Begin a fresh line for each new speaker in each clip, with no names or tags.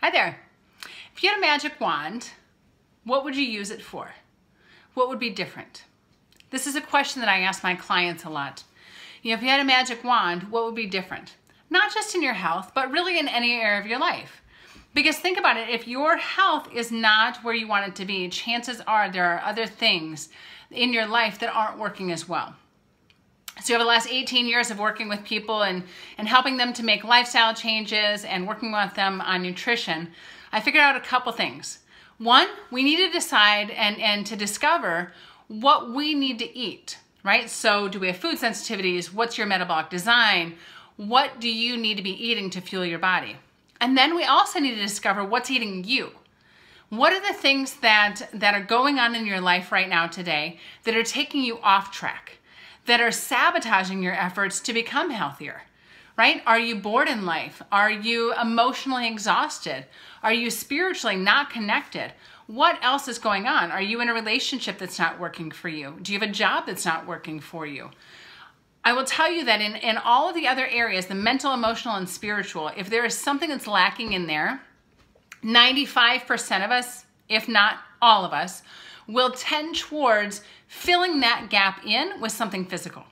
Hi there. If you had a magic wand, what would you use it for? What would be different? This is a question that I ask my clients a lot. If you had a magic wand, what would be different? Not just in your health, but really in any area of your life. Because think about it, if your health is not where you want it to be, chances are there are other things in your life that aren't working as well. So over the last 18 years of working with people and helping them to make lifestyle changes and working with them on nutrition, I figured out a couple things. One, we need to decide and to discover what we need to eat, right? So do we have food sensitivities? What's your metabolic design? What do you need to be eating to fuel your body? And then we also need to discover what's eating you. What are the things that are going on in your life right now today that are taking you off track, that are sabotaging your efforts to become healthier, right? Are you bored in life? Are you emotionally exhausted? Are you spiritually not connected? What else is going on? Are you in a relationship that's not working for you? Do you have a job that's not working for you? I will tell you that in all of the other areas, the mental, emotional, and spiritual, if there is something that's lacking in there, 95% of us, if not all of us, will tend towards filling that gap in with something physical,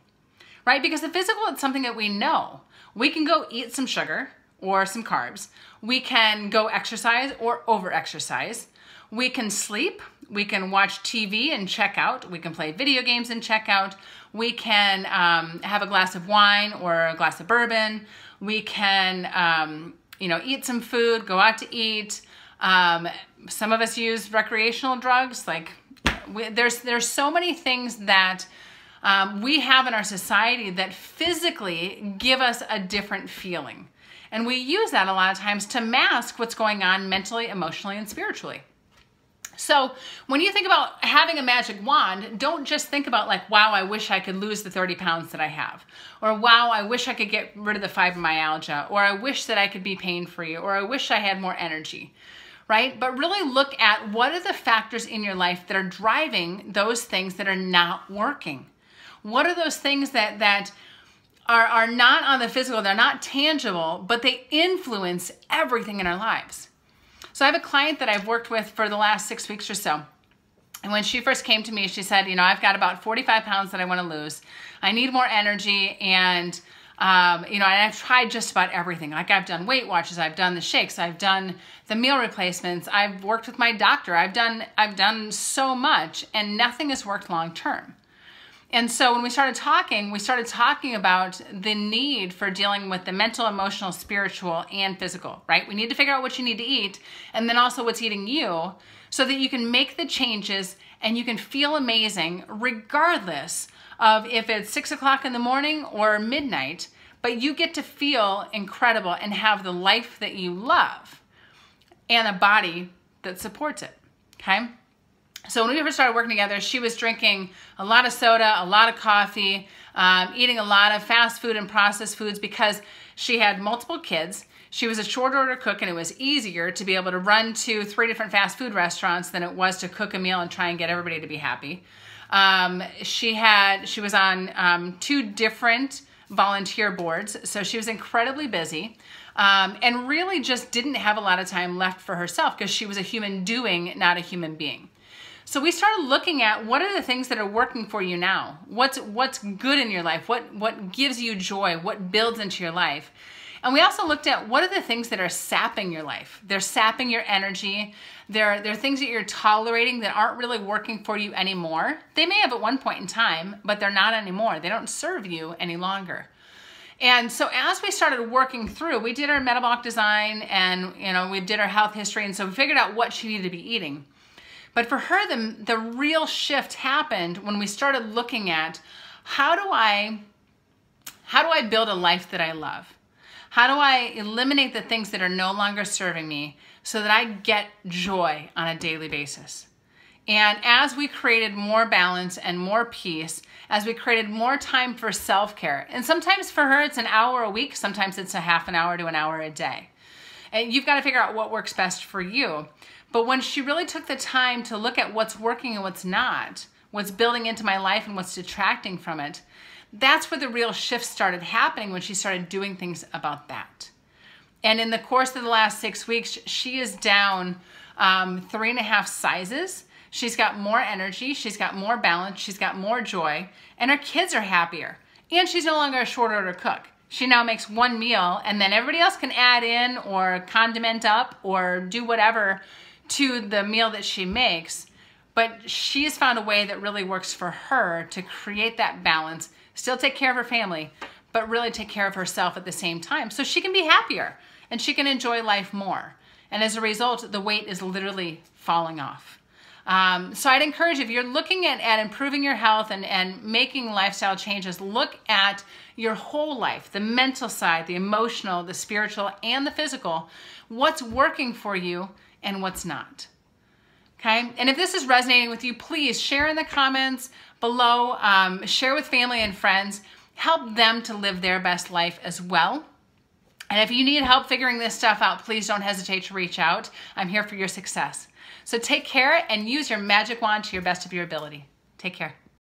right? Because the physical is something that we know. We can go eat some sugar or some carbs. We can go exercise or over-exercise. We can sleep. We can watch TV and check out. We can play video games and check out. We can have a glass of wine or a glass of bourbon. We can, eat some food, go out to eat. Some of us use recreational drugs. There's so many things that we have in our society that physically give us a different feeling. And we use that a lot of times to mask what's going on mentally, emotionally, and spiritually. So when you think about having a magic wand, don't just think about wow, I wish I could lose the 30 pounds that I have. Or wow, I wish I could get rid of the fibromyalgia. Or I wish that I could be pain-free. Or I wish I had more energy. Right? But really look at what are the factors in your life that are driving those things that are not working. What are those things that are not on the physical, they're not tangible, but they influence everything in our lives. So I have a client that I've worked with for the last 6 weeks or so. And when she first came to me, she said, I've got about 45 pounds that I want to lose. I need more energy and and I've tried just about everything. I've done Weight Watchers, I've done the shakes, I've done the meal replacements, I've worked with my doctor, I've done so much, and nothing has worked long term. And so when we started talking about the need for dealing with the mental, emotional, spiritual, and physical, right? We need to figure out what you need to eat, and then also what's eating you, so that you can make the changes and you can feel amazing regardless of if it's 6 o'clock in the morning or midnight, but you get to feel incredible and have the life that you love and a body that supports it, okay? So when we first started working together, she was drinking a lot of soda, a lot of coffee, eating a lot of fast food and processed foods because she had multiple kids. She was a short order cook, and it was easier to be able to run to 3 different fast food restaurants than it was to cook a meal and try and get everybody to be happy. She was on 2 different volunteer boards, so she was incredibly busy and really just didn't have a lot of time left for herself because she was a human doing, not a human being. So we started looking at what are the things that are working for you now? What's good in your life? What gives you joy? What builds into your life? And we also looked at what are the things that are sapping your life. They're sapping your energy. They're things that you're tolerating that aren't really working for you anymore. They may have at one point in time, but they're not anymore. They don't serve you any longer. And so as we started working through, we did our metabolic design and we did our health history, and so we figured out what she needed to be eating. But for her, the real shift happened when we started looking at how do I build a life that I love? How do I eliminate the things that are no longer serving me so that I get joy on a daily basis? And as we created more balance and more peace, as we created more time for self-care, and sometimes for her it's an hour a week, sometimes it's a half an hour to an hour a day. And you've got to figure out what works best for you. But when she really took the time to look at what's working and what's not, what's building into my life and what's detracting from it, that's where the real shift started happening, when she started doing things about that. And in the course of the last 6 weeks, she is down 3.5 sizes. She's got more energy, she's got more balance, she's got more joy, and her kids are happier. And she's no longer a short order cook. She now makes one meal, and then everybody else can add in or condiment up or do whatever to the meal that she makes. But she's found a way that really works for her to create that balance, still take care of her family, but really take care of herself at the same time so she can be happier and she can enjoy life more. And as a result, the weight is literally falling off. So I'd encourage you, if you're looking at improving your health and making lifestyle changes, look at your whole life, the mental side, the emotional, the spiritual, and the physical. What's working for you and what's not. Okay? And if this is resonating with you, please share in the comments below, share with family and friends, help them to live their best life as well. And if you need help figuring this stuff out, please don't hesitate to reach out. I'm here for your success. So take care and use your magic wand to your best of your ability. Take care.